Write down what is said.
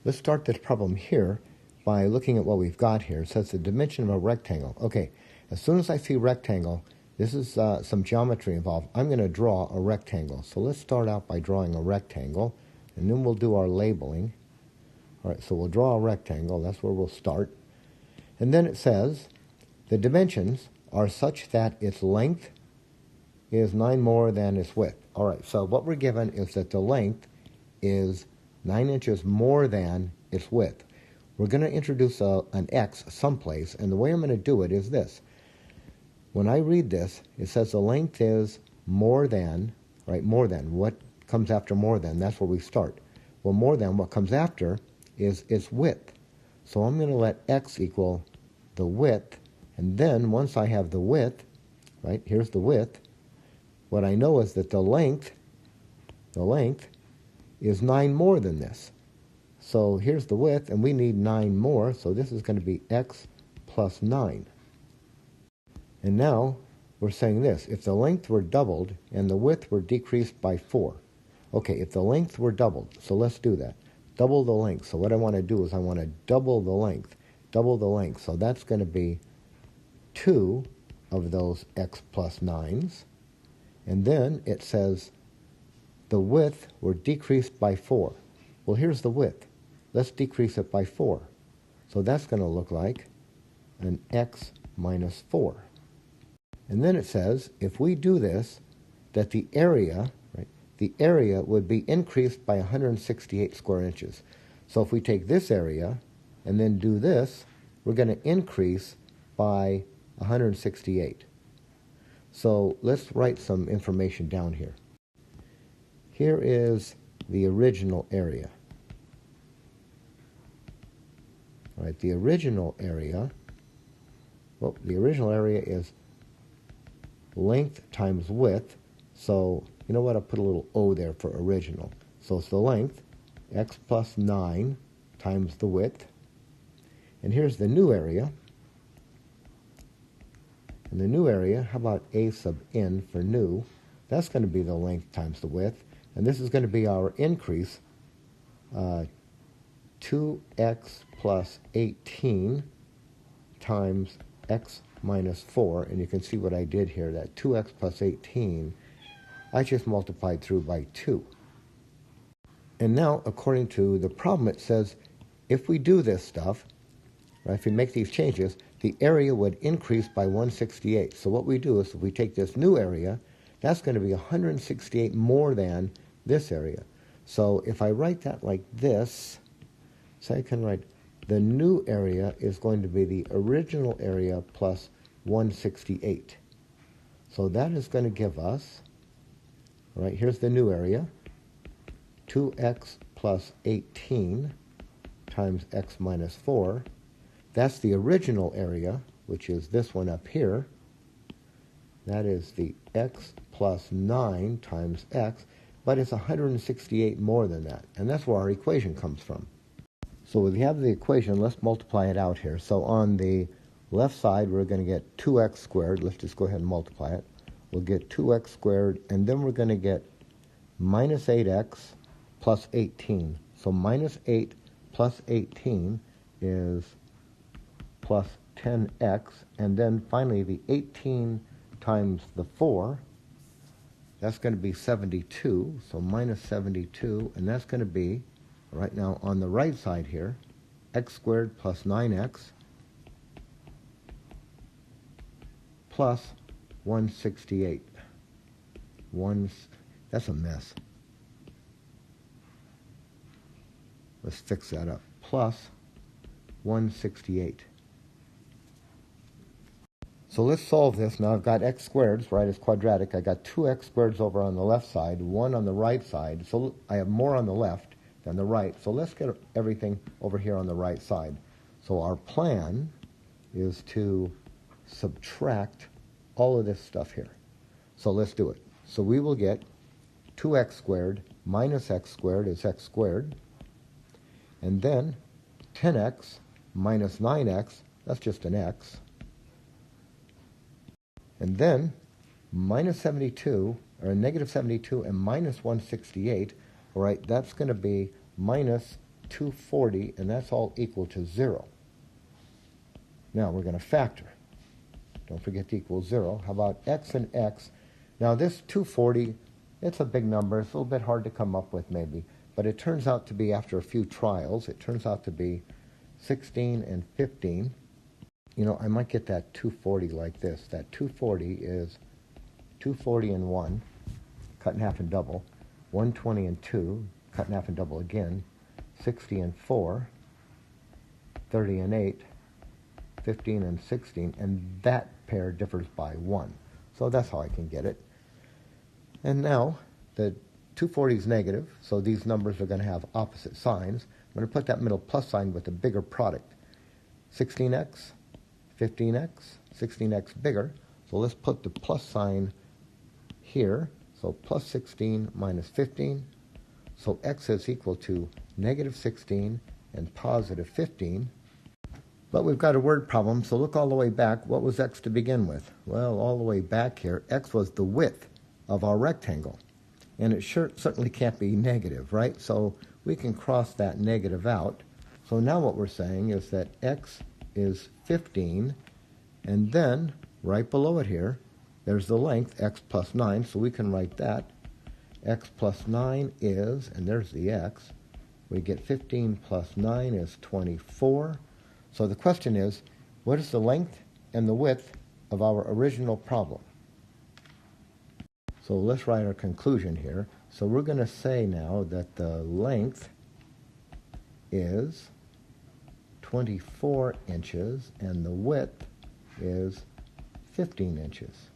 Let's start this problem here by looking at what we've got here. It says the dimension of a rectangle. Okay, as soon as I see rectangle, this is some geometry involved. I'm going to draw a rectangle. So let's start out by drawing a rectangle, and then we'll do our labeling. All right, so we'll draw a rectangle. That's where we'll start. And then it says the dimensions are such that its length is 9 more than its width. All right, so what we're given is that the length is 9 inches more than its width. We're going to introduce an x someplace, and the way I'm going to do it is this. When I read this, it says the length is more than, right, more than. What comes after more than? That's where we start. Well, more than, what comes after is its width. So I'm going to let x equal the width, and then once I have the width, right, here's the width, what I know is that the length is 9 more than this. So here's the width, and we need 9 more, so this is going to be x plus 9. And now we're saying this, if the length were doubled and the width were decreased by 4. Okay, if the length were doubled, so let's do that. Double the length. So what I want to do is I want to double the length. Double the length. So that's going to be 2 of those x plus 9s. And then it says the width were decreased by 4. Well, here's the width. Let's decrease it by 4. So that's going to look like an x minus 4. And then it says, if we do this, that the area, right, the area would be increased by 168 square inches. So if we take this area and then do this, we're going to increase by 168. So let's write some information down here. Here is the original area. All right, the original area, well, the original area is length times width. So, you know what, I'll put a little O there for original. So it's the length, x plus 9 times the width. And here's the new area. And the new area, how about A sub n for new? That's going to be the length times the width. And this is going to be our increase, 2x plus 18 times x minus 4. And you can see what I did here, that 2x plus 18, I just multiplied through by 2. And now, according to the problem, it says if we do this stuff, right, if we make these changes, the area would increase by 168. So what we do is if we take this new area, that's going to be 168 more than this area. So if I write that like this, so I can write the new area is going to be the original area plus 168. So that is going to give us, all right, here's the new area, 2x plus 18 times x minus 4. That's the original area, which is this one up here. That is the x plus 9 times x, but it's 168 more than that. And that's where our equation comes from. So we have the equation, let's multiply it out here. So on the left side, we're going to get 2x squared. Let's just go ahead and multiply it. We'll get 2x squared, and then we're going to get minus 8x plus 18. So minus 8 plus 18 is plus 10x, and then finally the 18 times the 4, that's going to be 72, so minus 72, and that's going to be, right now on the right side here, x squared plus 9x plus 168. That's a mess. Let's fix that up. Plus 168. So let's solve this. Now I've got x squareds, right, it's quadratic. I got 2x squareds over on the left side, 1 on the right side. So I have more on the left than the right. So let's get everything over here on the right side. So our plan is to subtract all of this stuff here. So let's do it. So we will get 2x squared minus x squared is x squared. And then 10x minus 9x, that's just an x. And then minus 72, or negative 72 and minus 168, all right, that's going to be minus 240, and that's all equal to 0. Now we're going to factor. Don't forget to equal 0. How about x and x? Now this 240, it's a big number. It's a little bit hard to come up with maybe. But it turns out to be, after a few trials, it turns out to be 16 and 15. You know, I might get that 240 like this. That 240 is 240 and 1, cut in half and double. 120 and 2, cut in half and double again. 60 and 4, 30 and 8, 15 and 16, and that pair differs by 1. So that's how I can get it. And now the 240 is negative, so these numbers are going to have opposite signs. I'm going to put that middle plus sign with a bigger product. 16x, 15x, 16x bigger. So let's put the plus sign here. So plus 16 minus 15. So x is equal to negative 16 and positive 15. But we've got a word problem, so look all the way back. What was x to begin with? Well, all the way back here, x was the width of our rectangle. And it certainly can't be negative, right? So we can cross that negative out. So now what we're saying is that x is 15, and then right below it here, there's the length, x plus 9, so we can write that. X plus 9 is, and there's the x, we get 15 plus 9 is 24. So the question is, what is the length and the width of our original problem? So let's write our conclusion here. So we're going to say now that the length is 24 inches and the width is 15 inches.